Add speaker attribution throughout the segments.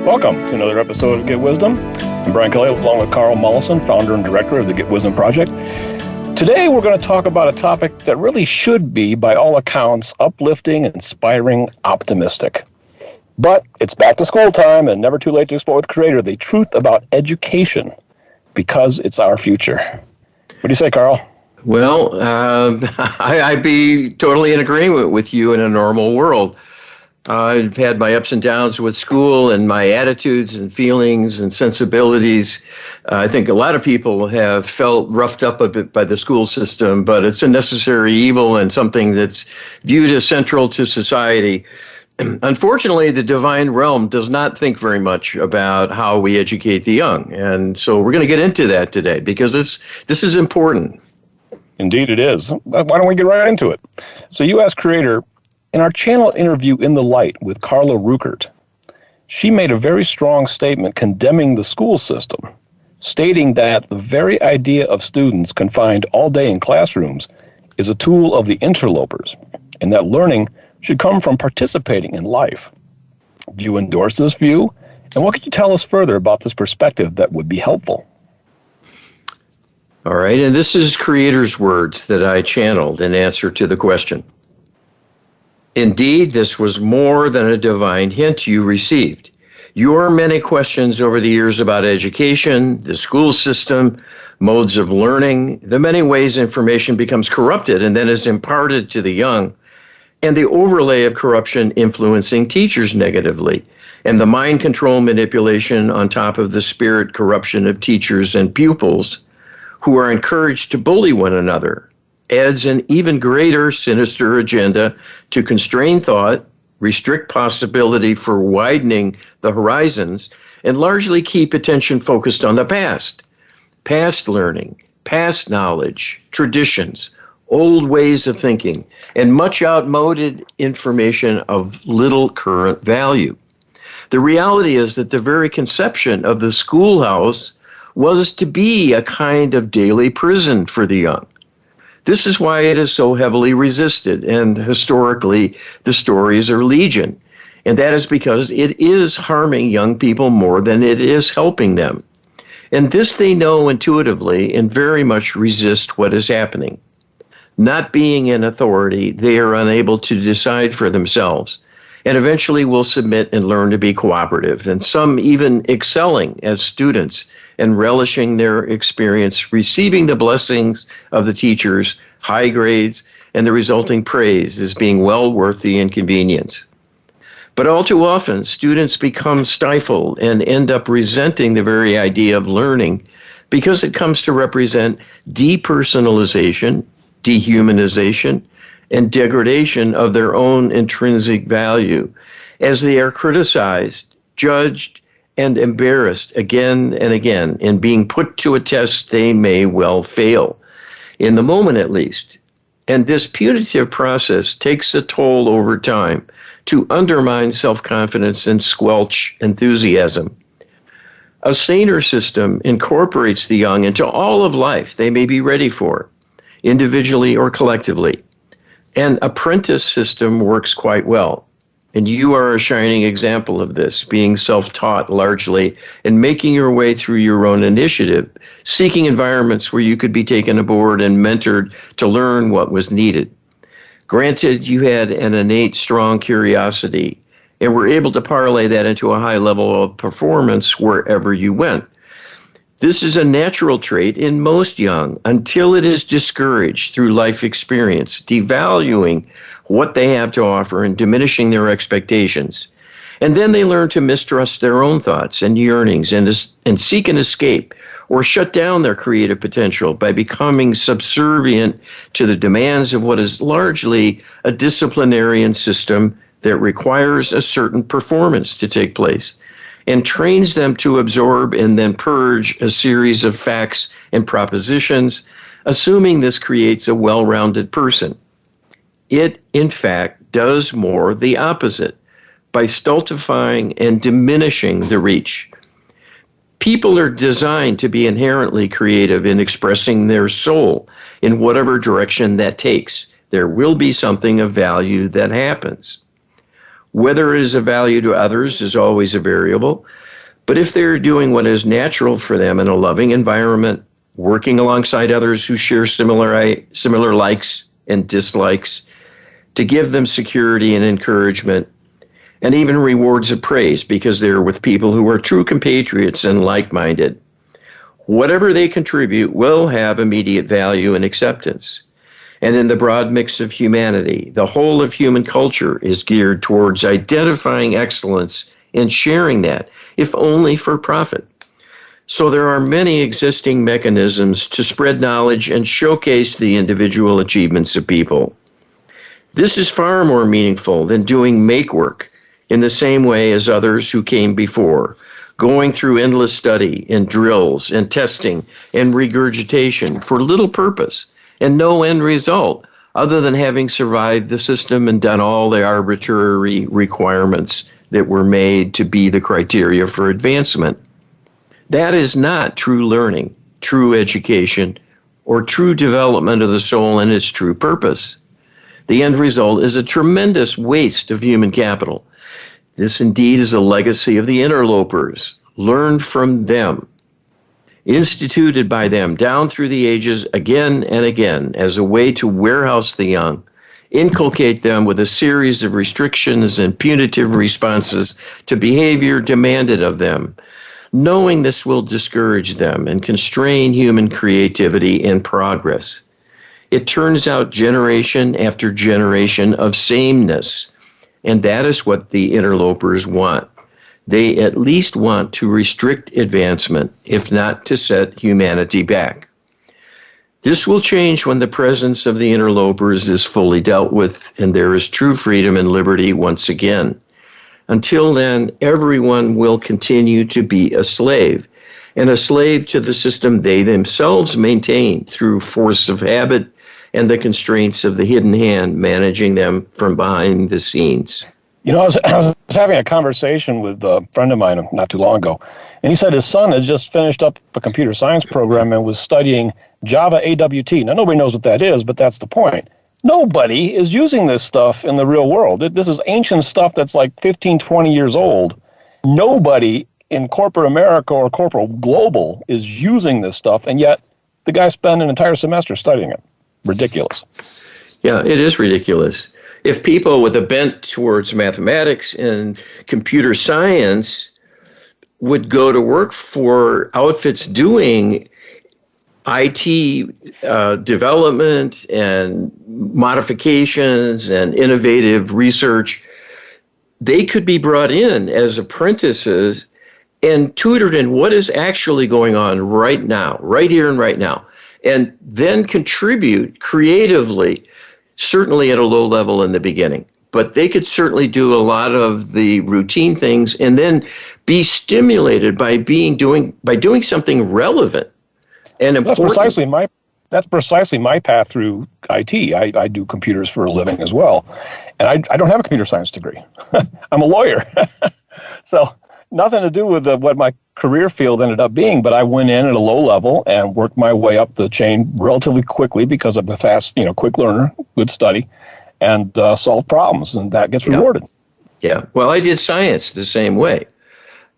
Speaker 1: Welcome to another episode of Get Wisdom. I'm Brian Kelly, along with Carl Mollison, founder and director of the Get Wisdom Project. Today, we're going to talk about a topic that really should be, by all accounts, uplifting, inspiring, optimistic. But it's back to school time and never too late to explore with Creator the truth about education, because it's our future. What do you say, Carl?
Speaker 2: Well, I'd be totally in agreement with you in a normal world. I've had my ups and downs with school and my attitudes and feelings and sensibilities. I think a lot of people have felt roughed up a bit by the school system, but it's a necessary evil and something that's viewed as central to society. Unfortunately, the divine realm does not think very much about how we educate the young. And so we're going to get into that today because this is important. Indeed it is. Why don't we get right into it?
Speaker 1: So you asked Creator, in our channel interview In the Light with Carla Ruckert, she made a very strong statement condemning the school system, stating that the very idea of students confined all day in classrooms is a tool of the interlopers, and that learning should come from participating in life. Do you endorse this view? And what could you tell us further about this perspective that would be helpful?
Speaker 2: All right, and this is Creator's words that I channeled in answer to the question. Indeed, this was more than a divine hint you received. Your many questions over the years about education, the school system, modes of learning, the many ways information becomes corrupted and then is imparted to the young, and the overlay of corruption influencing teachers negatively, and the mind control manipulation on top of the spirit corruption of teachers and pupils who are encouraged to bully one another, adds an even greater sinister agenda to constrain thought, restrict possibility for widening the horizons, and largely keep attention focused on the past learning, past knowledge, traditions, old ways of thinking, and much outmoded information of little current value. The reality is that the very conception of the schoolhouse was to be a kind of daily prison for the young. This is why it is so heavily resisted, and historically the stories are legion. And that is because it is harming young people more than it is helping them. And this they know intuitively and very much resist what is happening. Not being in authority, they are unable to decide for themselves, and eventually will submit and learn to be cooperative, and some even excelling as students and relishing their experience, receiving the blessings of the teachers, high grades, and the resulting praise as being well worth the inconvenience. But all too often, students become stifled and end up resenting the very idea of learning because it comes to represent depersonalization, dehumanization, and degradation of their own intrinsic value, as they are criticized, judged, and embarrassed again and again in being put to a test they may well fail, in the moment at least. And this punitive process takes a toll over time to undermine self-confidence and squelch enthusiasm. A saner system incorporates the young into all of life they may be ready for, individually or collectively. An apprentice system works quite well. And you are a shining example of this, being self-taught largely and making your way through your own initiative, seeking environments where you could be taken aboard and mentored to learn what was needed. Granted, you had an innate strong curiosity and were able to parlay that into a high level of performance wherever you went. This is a natural trait in most young until it is discouraged through life experience, devaluing what they have to offer and diminishing their expectations. And then they learn to mistrust their own thoughts and yearnings and seek an escape or shut down their creative potential by becoming subservient to the demands of what is largely a disciplinarian system that requires a certain performance to take place, and trains them to absorb and then purge a series of facts and propositions, assuming this creates a well-rounded person. It, in fact, does more the opposite by stultifying and diminishing the reach. People are designed to be inherently creative in expressing their soul in whatever direction that takes. There will be something of value that happens. Whether it is of value to others is always a variable. But if they're doing what is natural for them in a loving environment, working alongside others who share similar likes and dislikes, to give them security and encouragement, and even rewards of praise because they're with people who are true compatriots and like-minded, whatever they contribute will have immediate value and acceptance. And in the broad mix of humanity, the whole of human culture is geared towards identifying excellence and sharing that, if only for profit. So there are many existing mechanisms to spread knowledge and showcase the individual achievements of people. This is far more meaningful than doing make work in the same way as others who came before, going through endless study and drills and testing and regurgitation for little purpose and no end result other than having survived the system and done all the arbitrary requirements that were made to be the criteria for advancement. That is not true learning, true education, or true development of the soul and its true purpose. The end result is a tremendous waste of human capital. This indeed is a legacy of the interlopers, learned from them, instituted by them down through the ages again and again as a way to warehouse the young, inculcate them with a series of restrictions and punitive responses to behavior demanded of them, knowing this will discourage them and constrain human creativity and progress. It turns out generation after generation of sameness, and that is what the interlopers want. They at least want to restrict advancement, if not to set humanity back. This will change when the presence of the interlopers is fully dealt with and there is true freedom and liberty once again. Until then, everyone will continue to be a slave, and a slave to the system they themselves maintain through force of habit and the constraints of the hidden hand managing them from behind the scenes.
Speaker 1: You know, I was having a conversation with a friend of mine not too long ago, and he said his son had just finished up a computer science program and was studying Java AWT. Now, nobody knows what that is, but that's the point. Nobody is using this stuff in the real world. This is ancient stuff that's like 15, 20 years old. Nobody in corporate America or corporate global is using this stuff, and yet the guy spent an entire semester studying it. Ridiculous.
Speaker 2: Yeah, it is ridiculous. If people with a bent towards mathematics and computer science would go to work for outfits doing IT development and modifications and innovative research, they could be brought in as apprentices and tutored in what is actually going on right now, right here and right now, and then contribute creatively, certainly at a low level in the beginning. But they could certainly do a lot of the routine things and then be stimulated by doing something relevant and important.
Speaker 1: That's precisely my path through IT. I do computers for a living as well. And I don't have a computer science degree. I'm a lawyer. So nothing to do with what my career field ended up being, but I went in at a low level and worked my way up the chain relatively quickly because I'm a fast, quick learner, good study, and solve problems, and that gets rewarded.
Speaker 2: Yeah. Well, I did science the same way.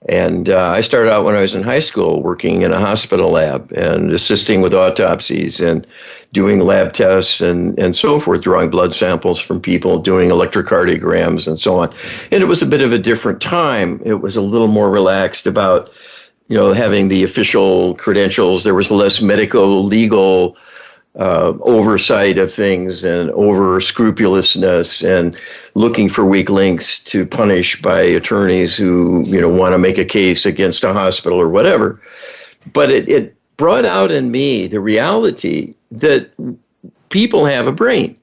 Speaker 2: And I started out when I was in high school working in a hospital lab and assisting with autopsies and doing lab tests and so forth, drawing blood samples from people, doing electrocardiograms and so on. And it was a bit of a different time. It was a little more relaxed about, having the official credentials. There was less medico-legal oversight of things and over scrupulousness and looking for weak links to punish by attorneys who, want to make a case against a hospital or whatever. But it brought out in me the reality that people have a brain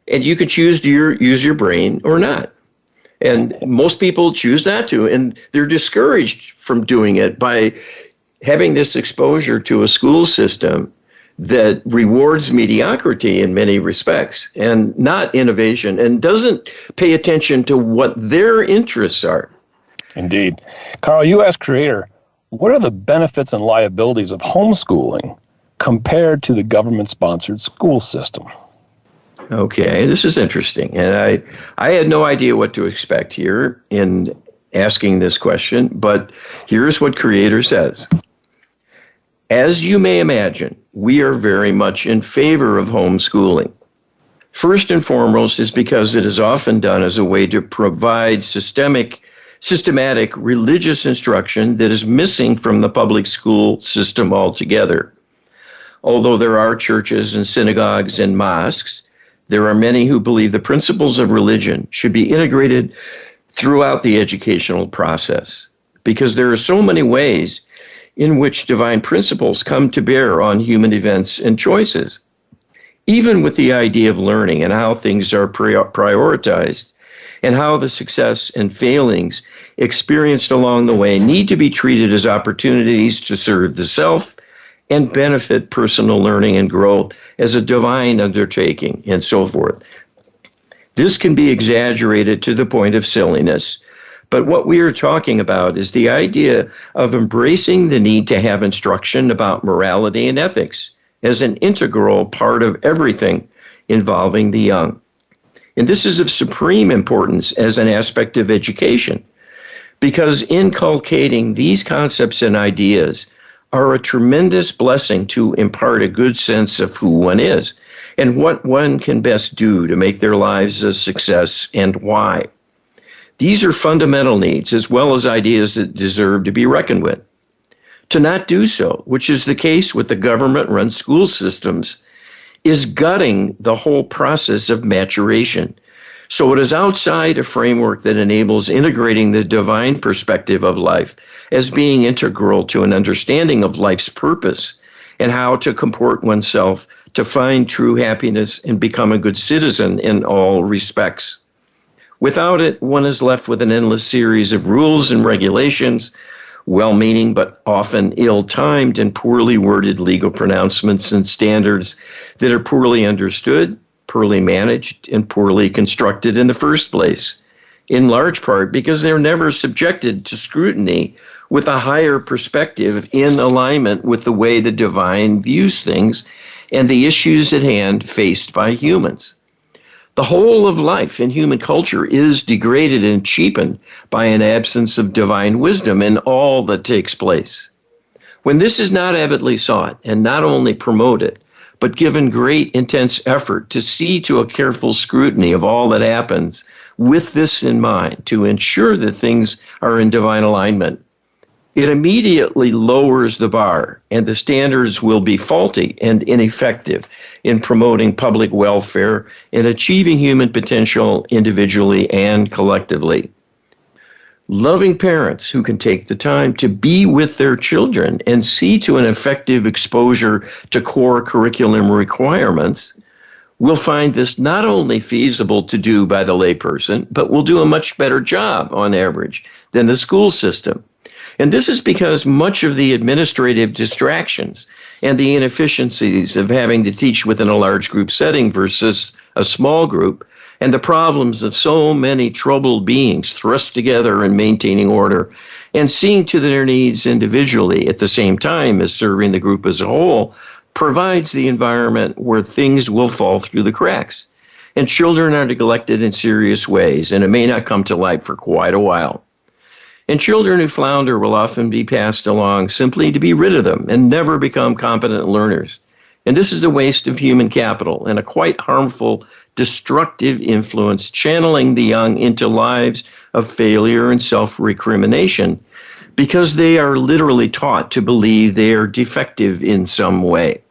Speaker 2: and you could choose to use your brain or not. And most people choose not to, and they're discouraged from doing it by having this exposure to a school system that rewards mediocrity in many respects and not innovation and doesn't pay attention to what their interests are.
Speaker 1: Indeed. Carl, you as creator, what are the benefits and liabilities of homeschooling compared to the government-sponsored school system?
Speaker 2: Okay, this is interesting. And I had no idea what to expect here in asking this question, but here's what Creator says. As you may imagine, we are very much in favor of homeschooling. First and foremost is because it is often done as a way to provide systematic religious instruction that is missing from the public school system altogether. Although there are churches and synagogues and mosques, there are many who believe the principles of religion should be integrated throughout the educational process, because there are so many ways in which divine principles come to bear on human events and choices. Even with the idea of learning and how things are prioritized and how the success and failings experienced along the way need to be treated as opportunities to serve the self and benefit personal learning and growth as a divine undertaking and so forth. This can be exaggerated to the point of silliness, but what we are talking about is the idea of embracing the need to have instruction about morality and ethics as an integral part of everything involving the young. And this is of supreme importance as an aspect of education, because inculcating these concepts and ideas are a tremendous blessing to impart a good sense of who one is and what one can best do to make their lives a success and why. These are fundamental needs as well as ideas that deserve to be reckoned with. To not do so, which is the case with the government-run school systems, is gutting the whole process of maturation. So it is outside a framework that enables integrating the divine perspective of life as being integral to an understanding of life's purpose and how to comport oneself to find true happiness and become a good citizen in all respects. Without it, one is left with an endless series of rules and regulations, well-meaning but often ill-timed and poorly worded legal pronouncements and standards that are poorly understood, poorly managed, and poorly constructed in the first place, in large part because they're never subjected to scrutiny with a higher perspective in alignment with the way the divine views things and the issues at hand faced by humans. The whole of life in human culture is degraded and cheapened by an absence of divine wisdom in all that takes place. When this is not avidly sought and not only promoted, but given great intense effort to see to a careful scrutiny of all that happens with this in mind to ensure that things are in divine alignment, it immediately lowers the bar and the standards will be faulty and ineffective in promoting public welfare and achieving human potential individually and collectively. Loving parents who can take the time to be with their children and see to an effective exposure to core curriculum requirements will find this not only feasible to do by the layperson, but will do a much better job on average than the school system. And this is because much of the administrative distractions and the inefficiencies of having to teach within a large group setting versus a small group, and the problems of so many troubled beings thrust together in maintaining order and seeing to their needs individually at the same time as serving the group as a whole, provides the environment where things will fall through the cracks. And children are neglected in serious ways, and it may not come to light for quite a while. And children who flounder will often be passed along simply to be rid of them and never become competent learners. And this is a waste of human capital and a quite harmful, destructive influence, channeling the young into lives of failure and self-recrimination because they are literally taught to believe they are defective in some way.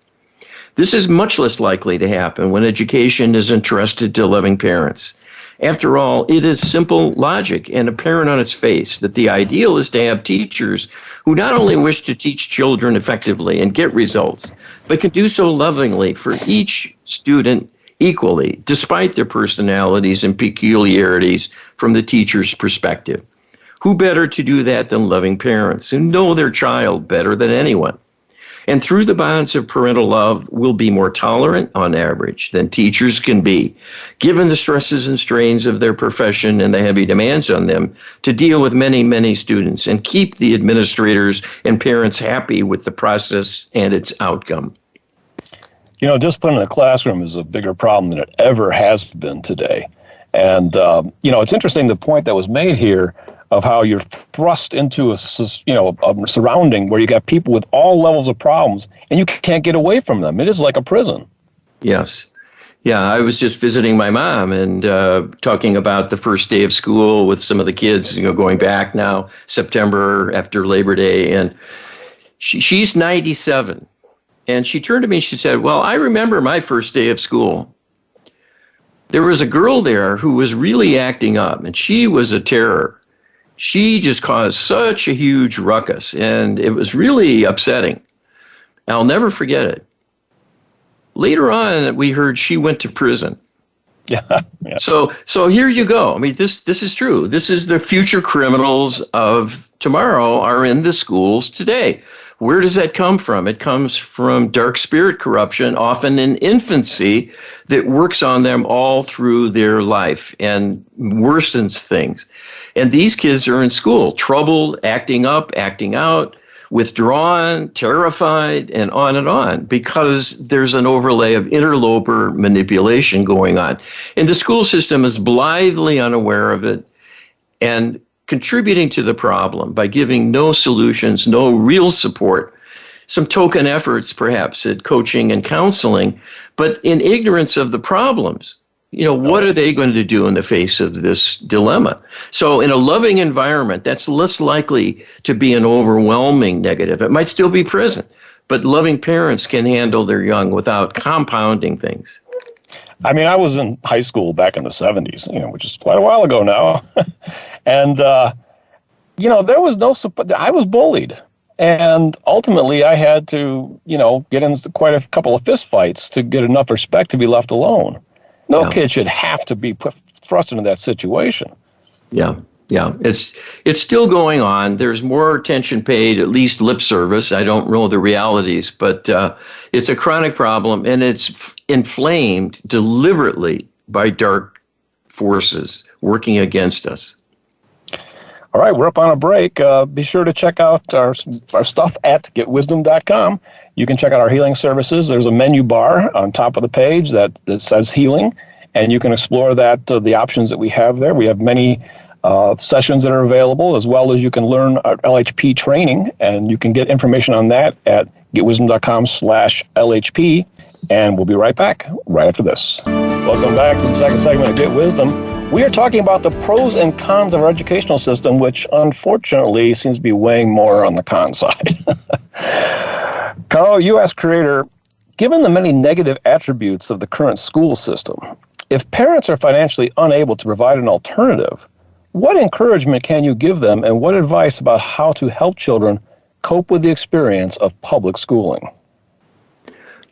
Speaker 2: This is much less likely to happen when education is entrusted to loving parents. After all, it is simple logic and apparent on its face that the ideal is to have teachers who not only wish to teach children effectively and get results, but can do so lovingly for each student equally, despite their personalities and peculiarities from the teacher's perspective. Who better to do that than loving parents who know their child better than anyone? And through the bonds of parental love, will be more tolerant on average than teachers can be, given the stresses and strains of their profession and the heavy demands on them to deal with many, many students and keep the administrators and parents happy with the process and its outcome.
Speaker 1: Discipline in the classroom is a bigger problem than it ever has been today. And, it's interesting the point that was made here of how you're thrust into a surrounding where you got people with all levels of problems and you can't get away from them. It is like a prison.
Speaker 2: Yes. Yeah, I was just visiting my mom and talking about the first day of school with some of the kids, going back now, September after Labor Day. And she's 97. And she turned to me and she said, well, I remember my first day of school. There was a girl there who was really acting up, and she was a terror. She just caused such a huge ruckus, and it was really upsetting. I'll never forget it. Later on, we heard she went to prison.
Speaker 1: Yeah.
Speaker 2: So here you go. I mean, this is true. This is the future criminals of tomorrow are in the schools today. Where does that come from? It comes from dark spirit corruption, often in infancy, that works on them all through their life and worsens things. And these kids are in school, troubled, acting up, acting out, withdrawn, terrified, and on, because there's an overlay of interloper manipulation going on. And the school system is blithely unaware of it and contributing to the problem by giving no solutions, no real support, some token efforts perhaps at coaching and counseling, but in ignorance of the problems. What are they going to do in the face of this dilemma? So in a loving environment, that's less likely to be an overwhelming negative. It might still be present, but loving parents can handle their young without compounding things.
Speaker 1: I mean, I was in high school back in the 70s, which is quite a while ago now. And, there was no support. I was bullied. And ultimately, I had to, get into quite a couple of fist fights to get enough respect to be left alone. No kid should have to be thrust into that situation.
Speaker 2: Yeah. It's still going on. There's more attention paid, at least lip service. I don't know the realities, but it's a chronic problem, and it's inflamed deliberately by dark forces working against us.
Speaker 1: All right, we're up on a break. Be sure to check out our stuff at getwisdom.com. You can check out our healing services. There's a menu bar on top of the page that says healing, and you can explore that, the options that we have there. We have many sessions that are available, as well as you can learn our LHP training, and you can get information on that at getwisdom.com/LHP, and we'll be right back right after this. Welcome back to the second segment of Get Wisdom. We are talking about the pros and cons of our educational system, which unfortunately seems to be weighing more on the con side. Carl, U.S. creator, given the many negative attributes of the current school system, if parents are financially unable to provide an alternative, what encouragement can you give them, and what advice about how to help children cope with the experience of public schooling?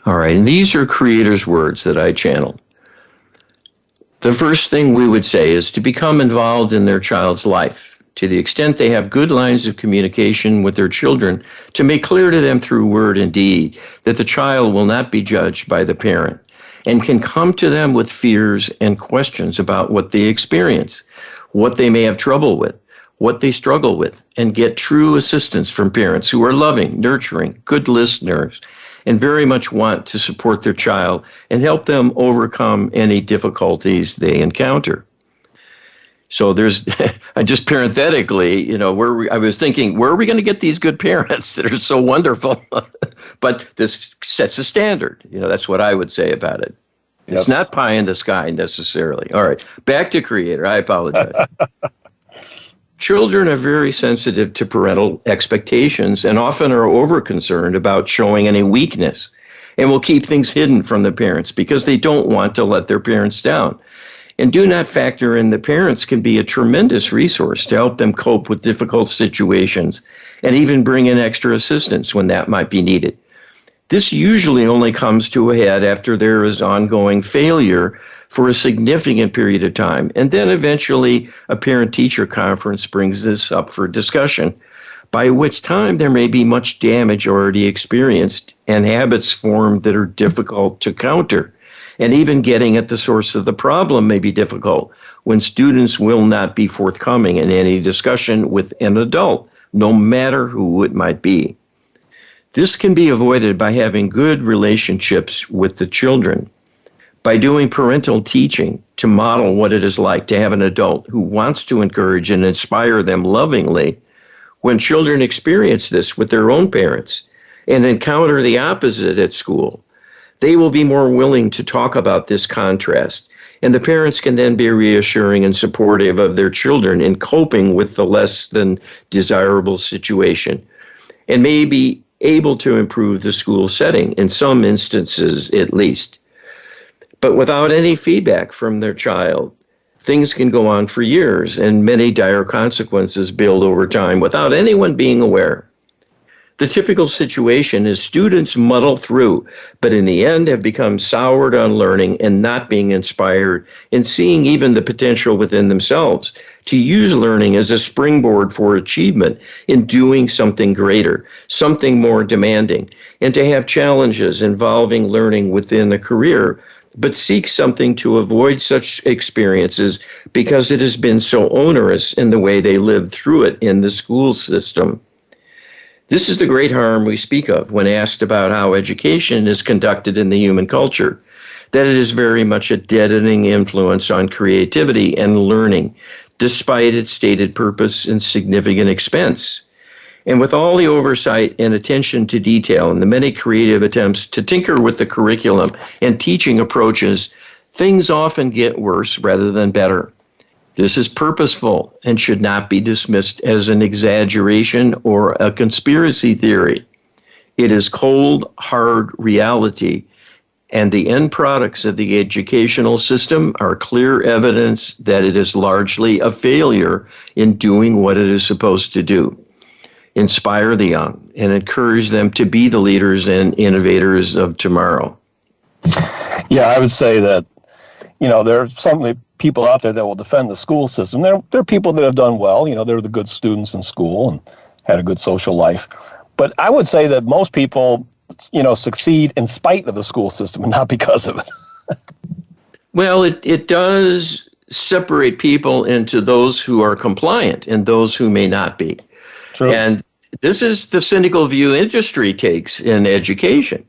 Speaker 2: All right, and these are creators' words that I channeled. The first thing we would say is to become involved in their child's life, to the extent they have good lines of communication with their children, to make clear to them through word and deed that the child will not be judged by the parent and can come to them with fears and questions about what they experience, what they may have trouble with, what they struggle with, and get true assistance from parents who are loving, nurturing, good listeners, and very much want to support their child and help them overcome any difficulties they encounter. So there's, just parenthetically, I was thinking, where are we going to get these good parents that are so wonderful? But this sets a standard. That's what I would say about it. Yes. It's not pie in the sky necessarily. All right, back to creator. I apologize. Children are very sensitive to parental expectations and often are over-concerned about showing any weakness and will keep things hidden from the parents because they don't want to let their parents down. And do not factor in the parents can be a tremendous resource to help them cope with difficult situations and even bring in extra assistance when that might be needed. This usually only comes to a head after there is ongoing failure for a significant period of time. And then eventually a parent-teacher conference brings this up for discussion, by which time there may be much damage already experienced and habits formed that are difficult to counter. And even getting at the source of the problem may be difficult when students will not be forthcoming in any discussion with an adult, no matter who it might be. This can be avoided by having good relationships with the children, by doing parental teaching to model what it is like to have an adult who wants to encourage and inspire them lovingly. When children experience this with their own parents and encounter the opposite at school, they will be more willing to talk about this contrast, and the parents can then be reassuring and supportive of their children in coping with the less than desirable situation, and may be able to improve the school setting, in some instances at least. But without any feedback from their child, things can go on for years, and many dire consequences build over time without anyone being aware. The typical situation is students muddle through, but in the end have become soured on learning and not being inspired and seeing even the potential within themselves to use learning as a springboard for achievement in doing something greater, something more demanding, and to have challenges involving learning within a career, but seek something to avoid such experiences because it has been so onerous in the way they lived through it in the school system. This is the great harm we speak of when asked about how education is conducted in the human culture, that it is very much a deadening influence on creativity and learning, despite its stated purpose and significant expense. And with all the oversight and attention to detail and the many creative attempts to tinker with the curriculum and teaching approaches, things often get worse rather than better. This is purposeful and should not be dismissed as an exaggeration or a conspiracy theory. It is cold, hard reality, and the end products of the educational system are clear evidence that it is largely a failure in doing what it is supposed to do. Inspire the young and encourage them to be the leaders and innovators of tomorrow.
Speaker 1: Yeah, I would say that, there are certainly people out there that will defend the school system. There are people that have done well. They're the good students in school and had a good social life. But I would say that most people, succeed in spite of the school system and not because of it.
Speaker 2: Well, it does separate people into those who are compliant and those who may not be.
Speaker 1: True.
Speaker 2: And this is the cynical view industry takes in education.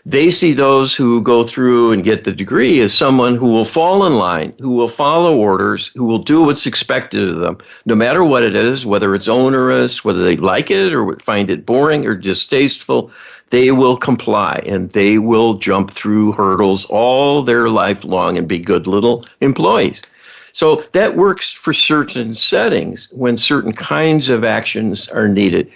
Speaker 2: They see those who go through and get the degree as someone who will fall in line, who will follow orders, who will do what's expected of them, no matter what it is, whether it's onerous, whether they like it or find it boring or distasteful. They will comply and they will jump through hurdles all their life long and be good little employees. So that works for certain settings when certain kinds of actions are needed.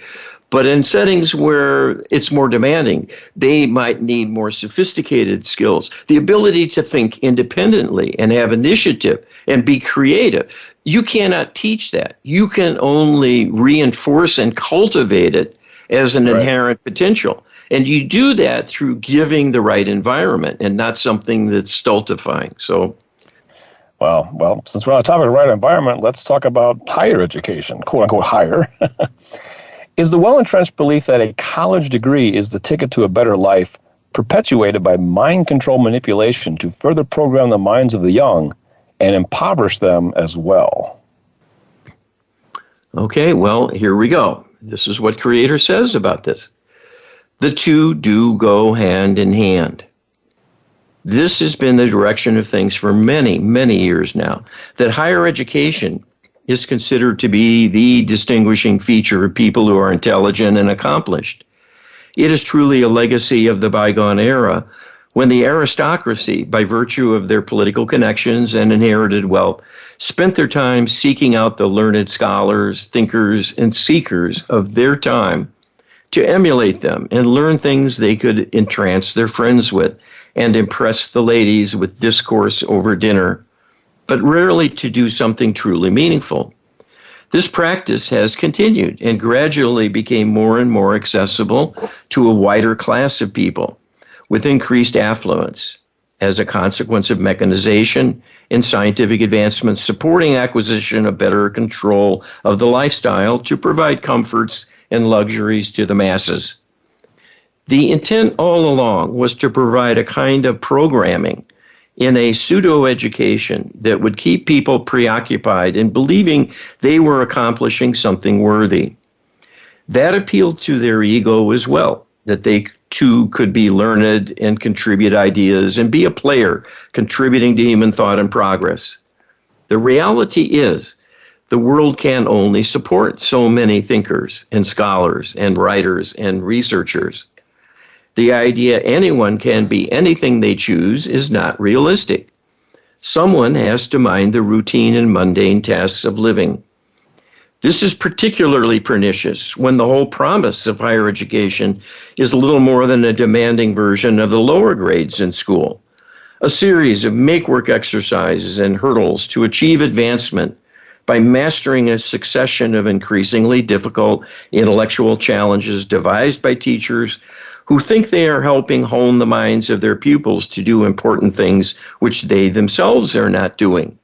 Speaker 2: But in settings where it's more demanding, they might need more sophisticated skills, the ability to think independently and have initiative and be creative. You cannot teach that. You can only reinforce and cultivate it as an inherent potential. And you do that through giving the right environment and not something that's stultifying. So,
Speaker 1: Well, since we're on the topic of the right environment, let's talk about higher education, quote unquote higher. Is the well-entrenched belief that a college degree is the ticket to a better life perpetuated by mind control manipulation to further program the minds of the young and impoverish them as well?
Speaker 2: Okay, well, here we go. This is what Creator says about this. The two do go hand in hand. This has been the direction of things for many, many years now, that higher education is considered to be the distinguishing feature of people who are intelligent and accomplished. It is truly a legacy of the bygone era when the aristocracy, by virtue of their political connections and inherited wealth, spent their time seeking out the learned scholars, thinkers, and seekers of their time to emulate them and learn things they could entrance their friends with and impress the ladies with discourse over dinner, but rarely to do something truly meaningful. This practice has continued and gradually became more and more accessible to a wider class of people with increased affluence as a consequence of mechanization and scientific advancements supporting acquisition of better control of the lifestyle to provide comforts and luxuries to the masses. The intent all along was to provide a kind of programming in a pseudo-education that would keep people preoccupied in believing they were accomplishing something worthy. That appealed to their ego as well, that they too could be learned and contribute ideas and be a player contributing to human thought and progress. The reality is the world can only support so many thinkers and scholars and writers and researchers. The idea anyone can be anything they choose is not realistic. Someone has to mind the routine and mundane tasks of living. This is particularly pernicious when the whole promise of higher education is little more than a demanding version of the lower grades in school, a series of make-work exercises and hurdles to achieve advancement by mastering a succession of increasingly difficult intellectual challenges devised by teachers who think they are helping hone the minds of their pupils to do important things which they themselves are not doing.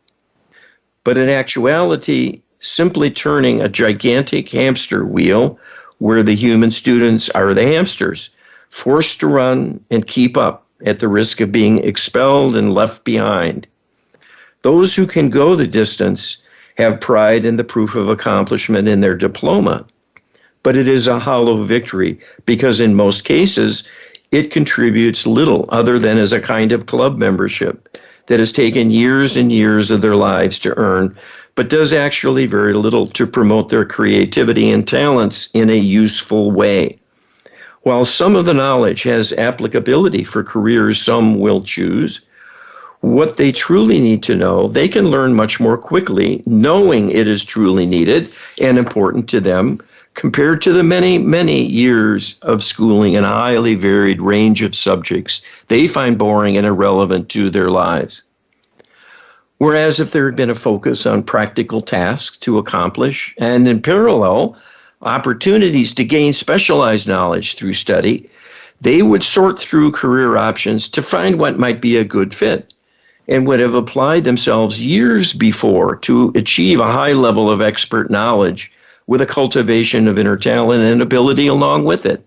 Speaker 2: But in actuality, simply turning a gigantic hamster wheel where the human students are the hamsters, forced to run and keep up at the risk of being expelled and left behind. Those who can go the distance have pride in the proof of accomplishment in their diploma. But it is a hollow victory because in most cases, it contributes little other than as a kind of club membership that has taken years and years of their lives to earn, but does actually very little to promote their creativity and talents in a useful way. While some of the knowledge has applicability for careers some will choose, what they truly need to know, they can learn much more quickly, knowing it is truly needed and important to them, compared to the many, many years of schooling in a highly varied range of subjects they find boring and irrelevant to their lives. Whereas if there had been a focus on practical tasks to accomplish, and in parallel, opportunities to gain specialized knowledge through study, they would sort through career options to find what might be a good fit, and would have applied themselves years before to achieve a high level of expert knowledge with a cultivation of inner talent and ability along with it.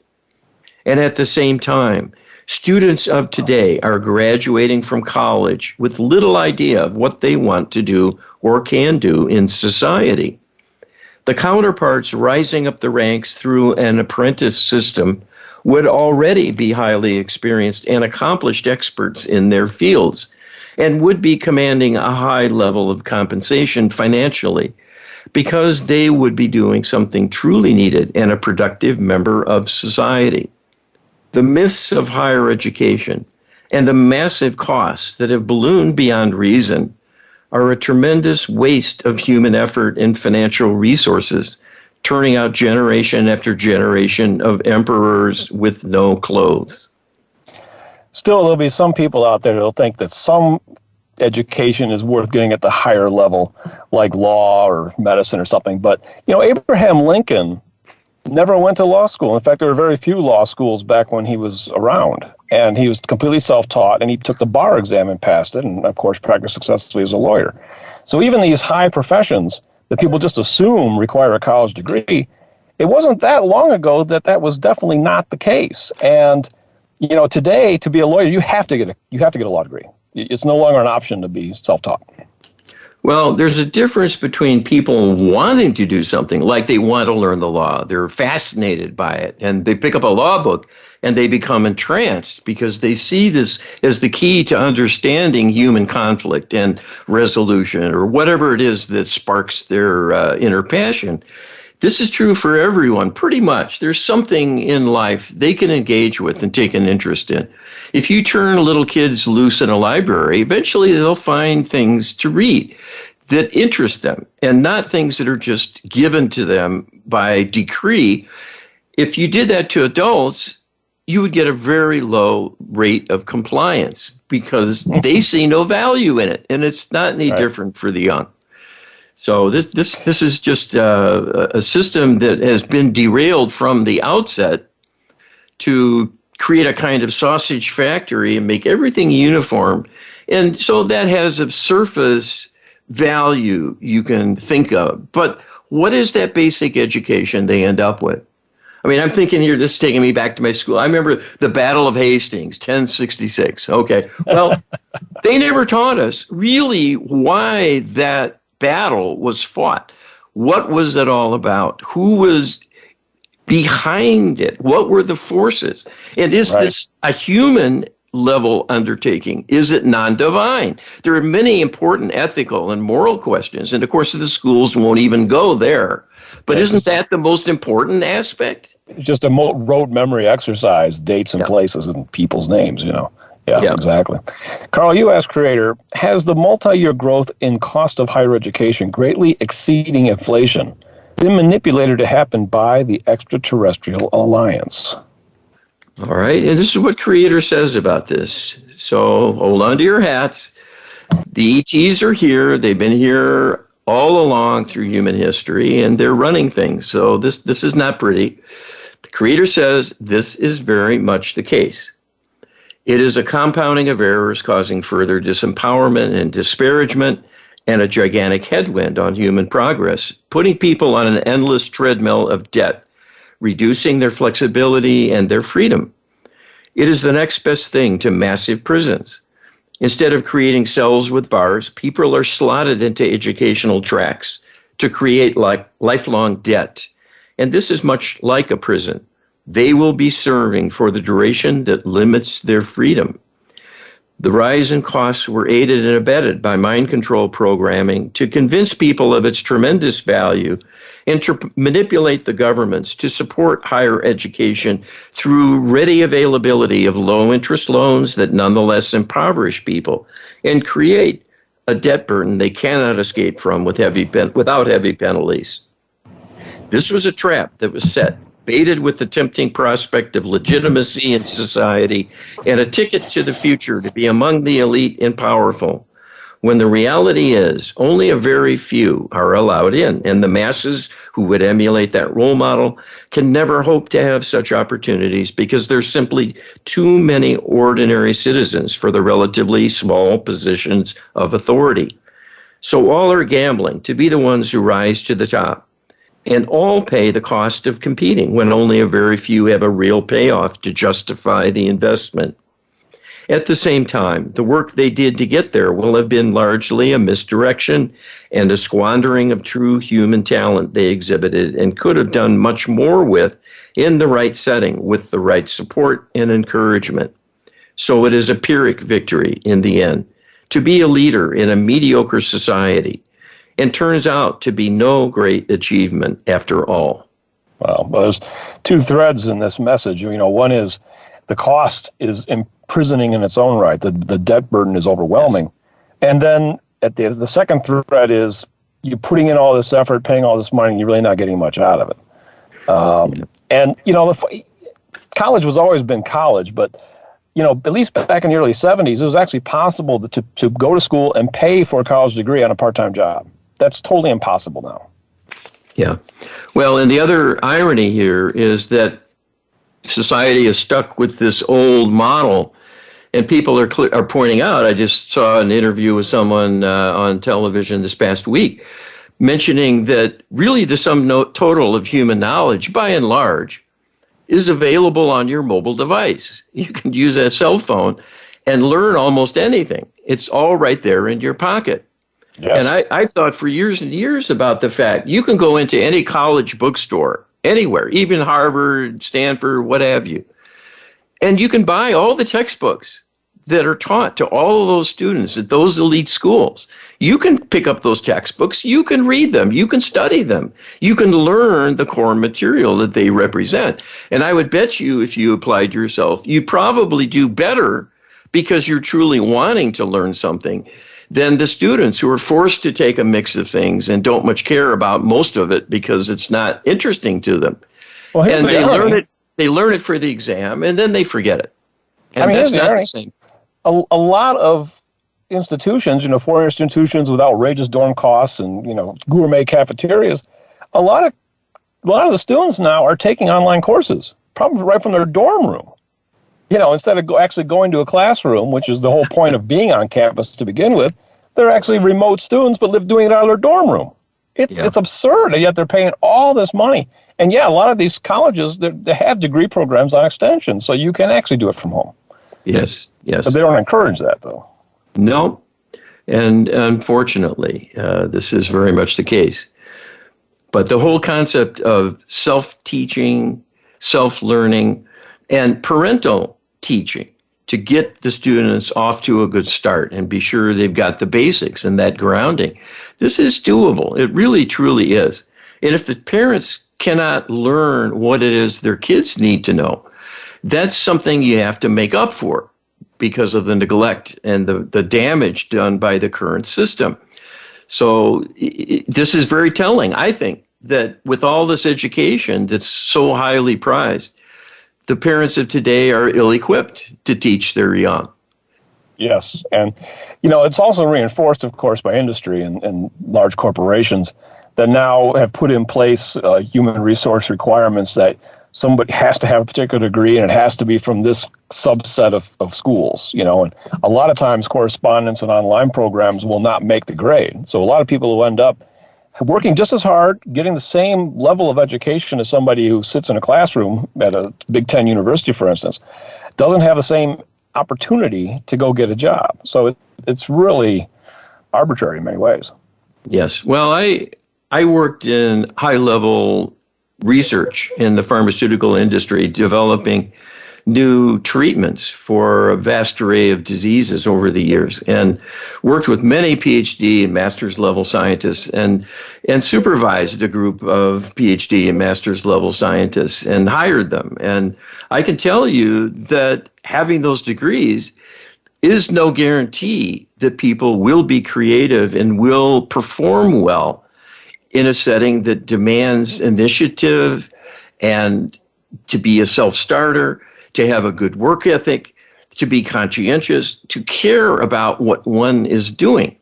Speaker 2: And at the same time, students of today are graduating from college with little idea of what they want to do or can do in society. The counterparts rising up the ranks through an apprentice system would already be highly experienced and accomplished experts in their fields and would be commanding a high level of compensation financially, because they would be doing something truly needed and a productive member of society. The myths of higher education and the massive costs that have ballooned beyond reason are a tremendous waste of human effort and financial resources, turning out generation after generation of emperors with no clothes.
Speaker 1: Still, there'll be some people out there that'll think that some education is worth getting at the higher level, like law or medicine or something. But, Abraham Lincoln never went to law school. In fact, there were very few law schools back when he was around. And he was completely self-taught, and he took the bar exam and passed it, and, of course, practiced successfully as a lawyer. So even these high professions that people just assume require a college degree, it wasn't that long ago that was definitely not the case. And, today, to be a lawyer, you have to get a law degree. It's no longer an option to be self-taught.
Speaker 2: Well, there's a difference between people wanting to do something, like they want to learn the law. They're fascinated by it, and they pick up a law book, and they become entranced because they see this as the key to understanding human conflict and resolution, or whatever it is that sparks their inner passion. This is true for everyone, pretty much. There's something in life they can engage with and take an interest in. If you turn little kids loose in a library, eventually they'll find things to read that interest them, and not things that are just given to them by decree. If you did that to adults, you would get a very low rate of compliance because they see no value in it, and it's not any different for the young. So this is just a system that has been derailed from the outset to create a kind of sausage factory and make everything uniform. And so that has a surface value you can think of. But what is that basic education they end up with? I mean, I'm thinking here, this is taking me back to my school. I remember the Battle of Hastings, 1066. Okay, well, they never taught us really why that battle was fought. What was it all about? Who was behind it? What were the forces? And is this a human level undertaking? Is it non-divine? There are many important ethical and moral questions, and of course the schools won't even go there. But isn't that the most important aspect?
Speaker 1: It's just a road memory exercise, dates and places and people's names, Yeah, exactly. Carl, you asked Creator, has the multi-year growth in cost of higher education greatly exceeding inflation been manipulated to happen by the extraterrestrial alliance?
Speaker 2: All right, and this is what Creator says about this. So hold on to your hats. The ETs are here. They've been here all along through human history, and they're running things. So this is not pretty. The Creator says this is very much the case. It is a compounding of errors causing further disempowerment and disparagement and a gigantic headwind on human progress, putting people on an endless treadmill of debt, reducing their flexibility and their freedom. It is the next best thing to massive prisons. Instead of creating cells with bars, people are slotted into educational tracks to create lifelong debt. And this is much like a prison. They will be serving for the duration that limits their freedom. The rise in costs were aided and abetted by mind control programming to convince people of its tremendous value and to manipulate the governments to support higher education through ready availability of low-interest loans that nonetheless impoverish people and create a debt burden they cannot escape from without heavy penalties. This was a trap that was set, baited with the tempting prospect of legitimacy in society and a ticket to the future to be among the elite and powerful, when the reality is only a very few are allowed in, and the masses who would emulate that role model can never hope to have such opportunities because there's simply too many ordinary citizens for the relatively small positions of authority. So all are gambling to be the ones who rise to the top, and all pay the cost of competing when only a very few have a real payoff to justify the investment. At the same time, the work they did to get there will have been largely a misdirection and a squandering of true human talent they exhibited and could have done much more with in the right setting with the right support and encouragement. So it is a Pyrrhic victory in the end, to be a leader in a mediocre society, and turns out to be no great achievement after all.
Speaker 1: Well, there's two threads in this message. One is the cost is imprisoning in its own right. The debt burden is overwhelming. Yes. And then at the second thread is you're putting in all this effort, paying all this money, and you're really not getting much out of it. And, college has always been college, but, at least back in the early 70s, it was actually possible to go to school and pay for a college degree on a part-time job. That's totally impossible now.
Speaker 2: Yeah. Well, and the other irony here is that society is stuck with this old model, and people are pointing out, I just saw an interview with someone on television this past week mentioning that really the sum total of human knowledge, by and large, is available on your mobile device. You can use a cell phone and learn almost anything. It's all right there in your pocket. Yes. And I thought for years and years about the fact you can go into any college bookstore, anywhere, even Harvard, Stanford, what have you, and you can buy all the textbooks that are taught to all of those students at those elite schools. You can pick up those textbooks, you can read them, you can study them, you can learn the core material that they represent. And I would bet you if you applied yourself, you'd probably do better because you're truly wanting to learn something than the students who are forced to take a mix of things and don't much care about most of it because it's not interesting to them. Well, and they learn it for the exam, and then they forget it. And that's not the same.
Speaker 1: A lot of institutions, foreign institutions with outrageous dorm costs and, gourmet cafeterias, a lot of the students now are taking online courses, probably right from their dorm room. Instead of actually going to a classroom, which is the whole point of being on campus to begin with, they're actually remote students, but doing it out of their dorm room. It's absurd, and yet they're paying all this money. And a lot of these colleges, they have degree programs on extension, so you can actually do it from home.
Speaker 2: Yes.
Speaker 1: But they don't encourage that, though.
Speaker 2: No, and unfortunately, this is very much the case. But the whole concept of self-teaching, self-learning, and parental teaching to get the students off to a good start and be sure they've got the basics and that grounding, this is doable. It really, truly is. And if the parents cannot learn what it is their kids need to know, that's something you have to make up for because of the neglect and the damage done by the current system. So this is very telling, I think, that with all this education that's so highly prized, the parents of today are ill-equipped to teach their young.
Speaker 1: Yes, and it's also reinforced, of course, by industry and large corporations that now have put in place human resource requirements that somebody has to have a particular degree and it has to be from this subset of schools, and a lot of times correspondence and online programs will not make the grade. So a lot of people who end up working just as hard, getting the same level of education as somebody who sits in a classroom at a Big Ten university, for instance, doesn't have the same opportunity to go get a job. So it's really arbitrary in many ways.
Speaker 2: Yes. Well, I worked in high-level research in the pharmaceutical industry, developing new treatments for a vast array of diseases over the years, and worked with many PhD and master's level scientists and supervised a group of PhD and master's level scientists and hired them. And I can tell you that having those degrees is no guarantee that people will be creative and will perform well in a setting that demands initiative and to be a self-starter, to have a good work ethic, to be conscientious, to care about what one is doing.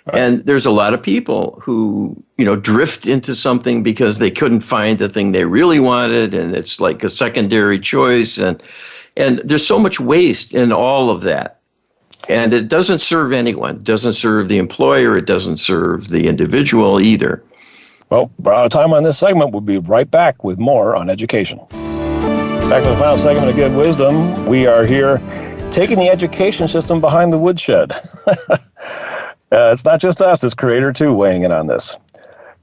Speaker 2: Right. And there's a lot of people who, drift into something because they couldn't find the thing they really wanted, and it's like a secondary choice. And there's so much waste in all of that. And it doesn't serve anyone. It doesn't serve the employer. It doesn't serve the individual either.
Speaker 1: Well, we're out of time on this segment. We'll be right back with more on education. Back to the final segment of Good Wisdom. We are here taking the education system behind the woodshed. It's not just us, it's Creator, too, weighing in on this.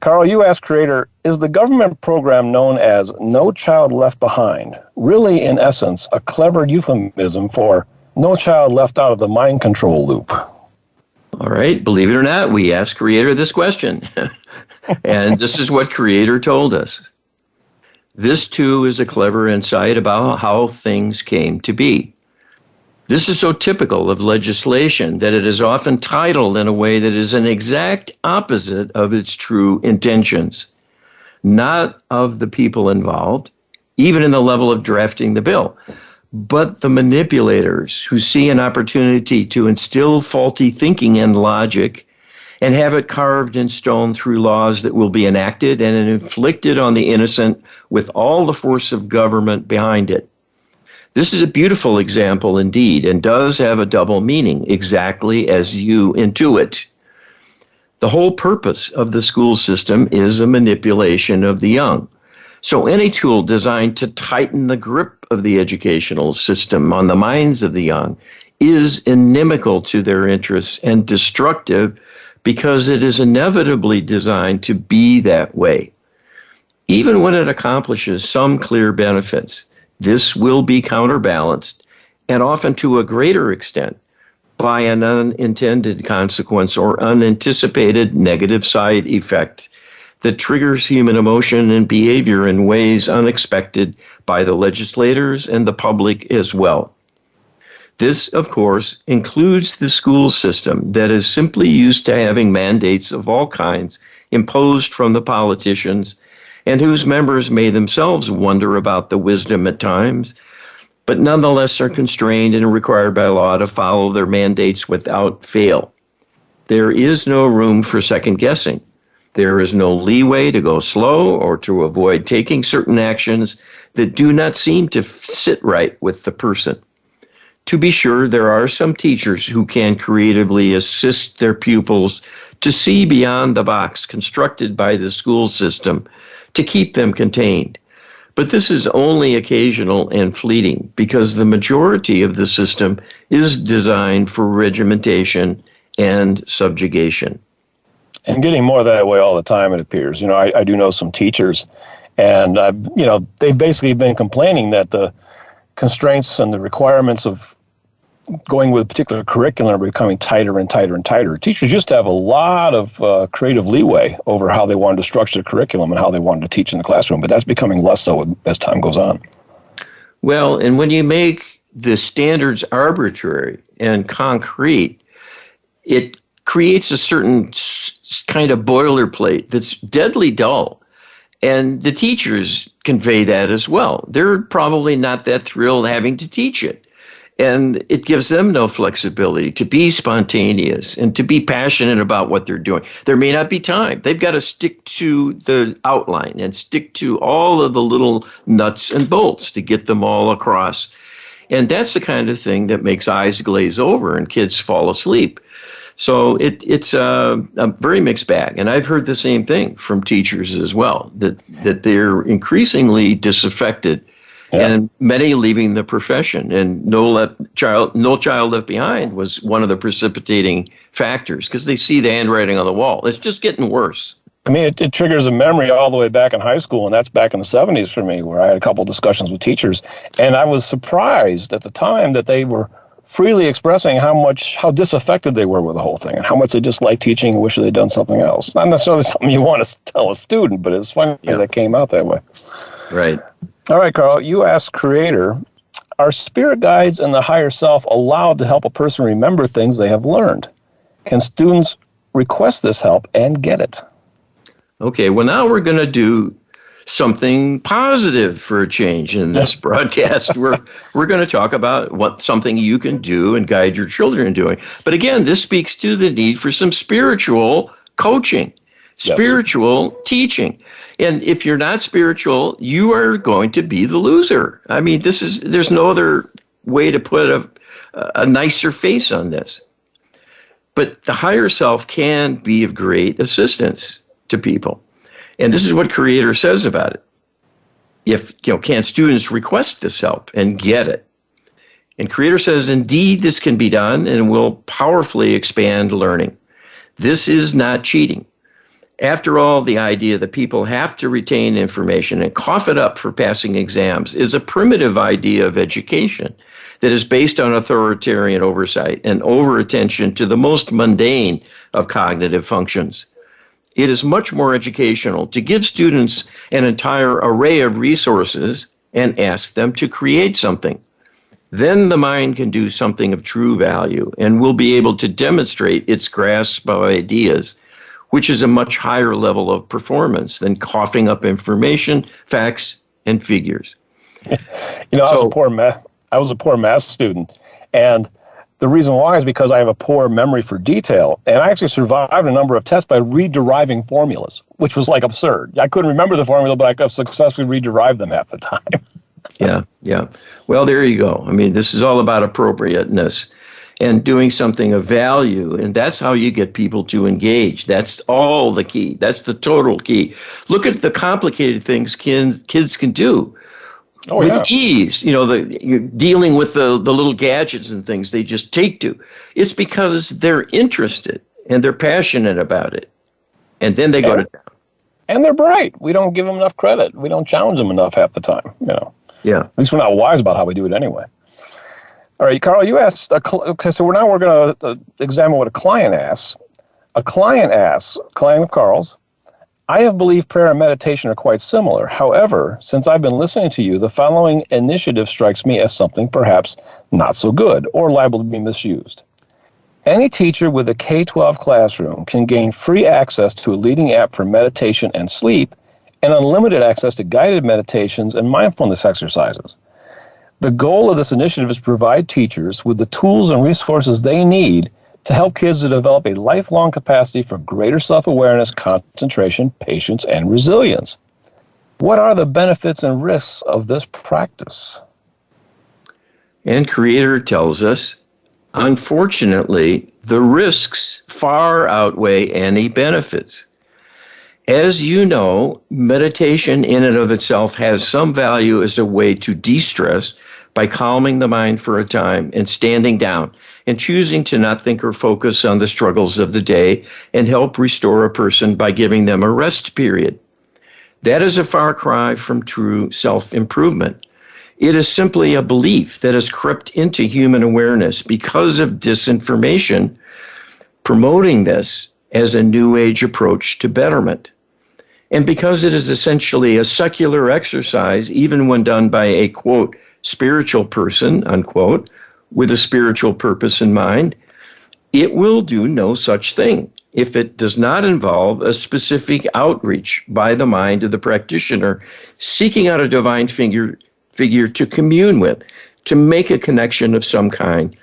Speaker 1: Carl, you asked Creator, is the government program known as No Child Left Behind really, in essence, a clever euphemism for no child left out of the mind control loop?
Speaker 2: All right, believe it or not, we asked Creator this question. And this is what Creator told us. This, too, is a clever insight about how things came to be. This is so typical of legislation that it is often titled in a way that is an exact opposite of its true intentions, not of the people involved, even in the level of drafting the bill, but the manipulators who see an opportunity to instill faulty thinking and logic and have it carved in stone through laws that will be enacted and inflicted on the innocent with all the force of government behind it. This is a beautiful example indeed, and does have a double meaning, exactly as you intuit. The whole purpose of the school system is a manipulation of the young. So any tool designed to tighten the grip of the educational system on the minds of the young is inimical to their interests and destructive, because it is inevitably designed to be that way. Even when it accomplishes some clear benefits, this will be counterbalanced, and often to a greater extent, by an unintended consequence or unanticipated negative side effect that triggers human emotion and behavior in ways unexpected by the legislators and the public as well. This, of course, includes the school system that is simply used to having mandates of all kinds imposed from the politicians, and whose members may themselves wonder about the wisdom at times, but nonetheless are constrained and required by law to follow their mandates without fail. There is no room for second guessing. There is no leeway to go slow or to avoid taking certain actions that do not seem to sit right with the person. To be sure, there are some teachers who can creatively assist their pupils to see beyond the box constructed by the school system to keep them contained. But this is only occasional and fleeting, because the majority of the system is designed for regimentation and subjugation.
Speaker 1: And getting more that way all the time, it appears. I do know some teachers, and they've basically been complaining that the constraints and the requirements of going with a particular curriculum are becoming tighter and tighter and tighter. Teachers used to have a lot of creative leeway over how they wanted to structure the curriculum and how they wanted to teach in the classroom, but that's becoming less so as time goes on.
Speaker 2: Well, and when you make the standards arbitrary and concrete, it creates a certain kind of boilerplate that's deadly dull. And the teachers convey that as well. They're probably not that thrilled having to teach it. And it gives them no flexibility to be spontaneous and to be passionate about what they're doing. There may not be time. They've got to stick to the outline and stick to all of the little nuts and bolts to get them all across. And that's the kind of thing that makes eyes glaze over and kids fall asleep. So it's a very mixed bag. And I've heard the same thing from teachers as well, that they're increasingly disaffected. Yeah. And many leaving the profession, and no child left behind was one of the precipitating factors, because they see the handwriting on the wall. It's just getting worse.
Speaker 1: I mean, it triggers a memory all the way back in high school, and that's back in the 70s for me, where I had a couple of discussions with teachers, and I was surprised at the time that they were freely expressing how disaffected they were with the whole thing, and how much they disliked teaching and wish they'd done something else. Not necessarily something you want to tell a student, but it's funny that it came out that way.
Speaker 2: Right.
Speaker 1: All right, Carl, you asked Creator, are spirit guides and the higher self allowed to help a person remember things they have learned? Can students request this help and get it?
Speaker 2: Okay, well, now we're going to do something positive for a change in this broadcast. We're going to talk about something you can do and guide your children in doing. But again, this speaks to the need for some spiritual coaching. Spiritual teaching. And if you're not spiritual, you are going to be the loser. I mean, there's no other way to put a nicer face on this. But the higher self can be of great assistance to people. And this is what Creator says about it. Can students request this help and get it? And Creator says, indeed, this can be done and will powerfully expand learning. This is not cheating. After all, the idea that people have to retain information and cough it up for passing exams is a primitive idea of education that is based on authoritarian oversight and over-attention to the most mundane of cognitive functions. It is much more educational to give students an entire array of resources and ask them to create something. Then the mind can do something of true value and will be able to demonstrate its grasp of ideas, which is a much higher level of performance than coughing up information, facts, and figures.
Speaker 1: I was a poor math student, and the reason why is because I have a poor memory for detail, and I actually survived a number of tests by re-deriving formulas, which was like absurd. I couldn't remember the formula, but I could successfully re-derive them half the time.
Speaker 2: Yeah. Well, there you go. I mean, this is all about appropriateness and doing something of value. And that's how you get people to engage. That's all the key. That's the total key. Look at the complicated things kids can do with ease. You're dealing with the little gadgets and things they just take to. It's because they're interested and they're passionate about it. And then they go to town.
Speaker 1: And they're bright. We don't give them enough credit. We don't challenge them enough half the time.
Speaker 2: Yeah.
Speaker 1: At least we're not wise about how we do it anyway. All right, Carl, you asked, so we're going to examine what a client asks. A client asks, client of Carl's, I have believed prayer and meditation are quite similar. However, since I've been listening to you, the following initiative strikes me as something perhaps not so good or liable to be misused. Any teacher with a K-12 classroom can gain free access to a leading app for meditation and sleep and unlimited access to guided meditations and mindfulness exercises. The goal of this initiative is to provide teachers with the tools and resources they need to help kids to develop a lifelong capacity for greater self-awareness, concentration, patience, and resilience. What are the benefits and risks of this practice?
Speaker 2: And Creator tells us, unfortunately, the risks far outweigh any benefits. As you know, meditation in and of itself has some value as a way to de-stress by calming the mind for a time and standing down and choosing to not think or focus on the struggles of the day and help restore a person by giving them a rest period. That is a far cry from true self-improvement. It is simply a belief that has crept into human awareness because of disinformation, promoting this as a New Age approach to betterment. And because it is essentially a secular exercise, even when done by a, quote, spiritual person, unquote, with a spiritual purpose in mind, it will do no such thing if it does not involve a specific outreach by the mind of the practitioner seeking out a divine figure to commune with, to make a connection of some kind,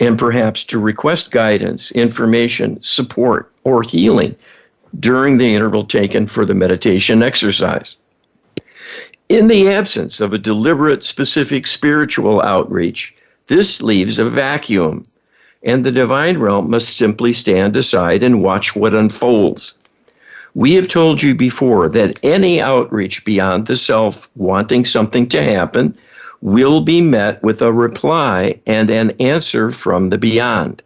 Speaker 2: and perhaps to request guidance, information, support, or healing during the interval taken for the meditation exercise. In the absence of a deliberate, specific spiritual outreach, this leaves a vacuum, and the divine realm must simply stand aside and watch what unfolds. We have told you before that any outreach beyond the self wanting something to happen will be met with a reply and an answer from the beyond.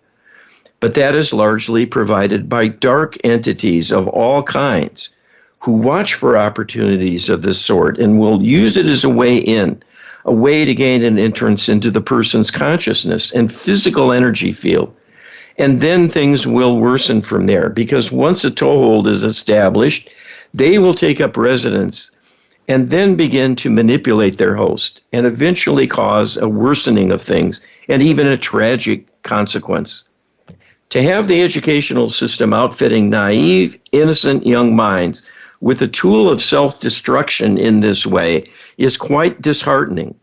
Speaker 2: But that is largely provided by dark entities of all kinds who watch for opportunities of this sort and will use it as a way in, a way to gain an entrance into the person's consciousness and physical energy field. And then things will worsen from there, because once a toehold is established, they will take up residence and then begin to manipulate their host and eventually cause a worsening of things and even a tragic consequence. To have the educational system outfitting naive, innocent young minds with a tool of self-destruction in this way is quite disheartening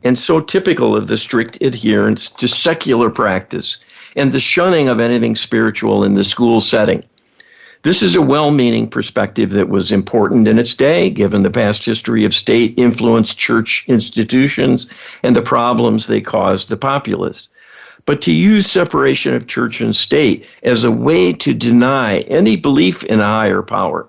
Speaker 2: and so typical of the strict adherence to secular practice and the shunning of anything spiritual in the school setting. This is a well-meaning perspective that was important in its day, given the past history of state-influenced church institutions and the problems they caused the populace. But to use separation of church and state as a way to deny any belief in a higher power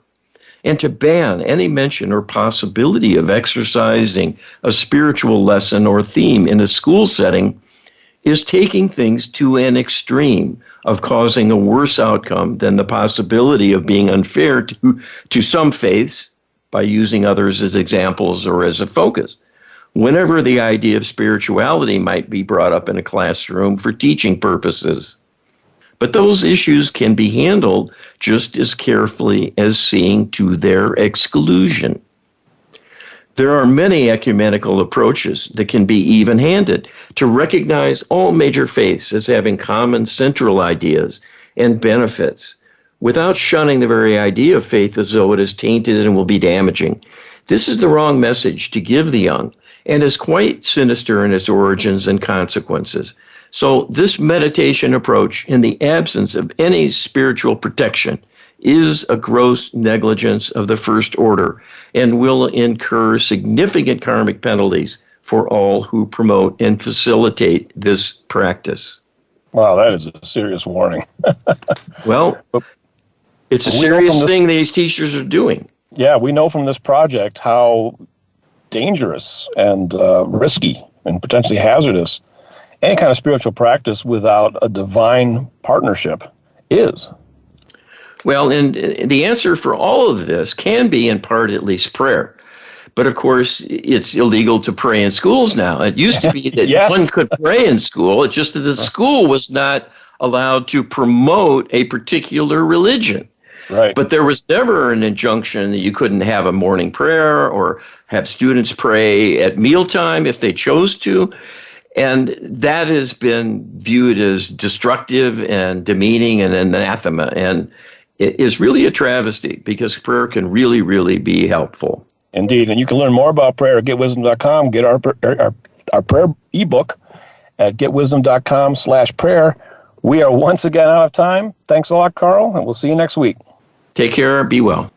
Speaker 2: and to ban any mention or possibility of exercising a spiritual lesson or theme in a school setting is taking things to an extreme of causing a worse outcome than the possibility of being unfair to some faiths by using others as examples or as a focus. Whenever the idea of spirituality might be brought up in a classroom for teaching purposes. But those issues can be handled just as carefully as seeing to their exclusion. There are many ecumenical approaches that can be even-handed to recognize all major faiths as having common central ideas and benefits without shunning the very idea of faith as though it is tainted and will be damaging. This is the wrong message to give the young and is quite sinister in its origins and consequences. So this meditation approach, in the absence of any spiritual protection, is a gross negligence of the first order and will incur significant karmic penalties for all who promote and facilitate this practice.
Speaker 1: Wow, that is a serious warning.
Speaker 2: Well, it's a serious thing these teachers are doing.
Speaker 1: Yeah, we know from this project how dangerous and risky and potentially hazardous any kind of spiritual practice without a divine partnership is.
Speaker 2: Well, and the answer for all of this can be, in part, at least prayer. But of course, it's illegal to pray in schools now. It used to be that
Speaker 1: yes.
Speaker 2: One could pray in school. It's just that the school was not allowed to promote a particular religion.
Speaker 1: Right.
Speaker 2: But there was never an injunction that you couldn't have a morning prayer or have students pray at mealtime if they chose to. And that has been viewed as destructive and demeaning and anathema. And it is really a travesty because prayer can really, really be helpful.
Speaker 1: Indeed. And you can learn more about prayer at getwisdom.com. Get our prayer ebook at getwisdom.com/prayer. We are once again out of time. Thanks a lot, Carl, and we'll see you next week.
Speaker 2: Take care. Be well.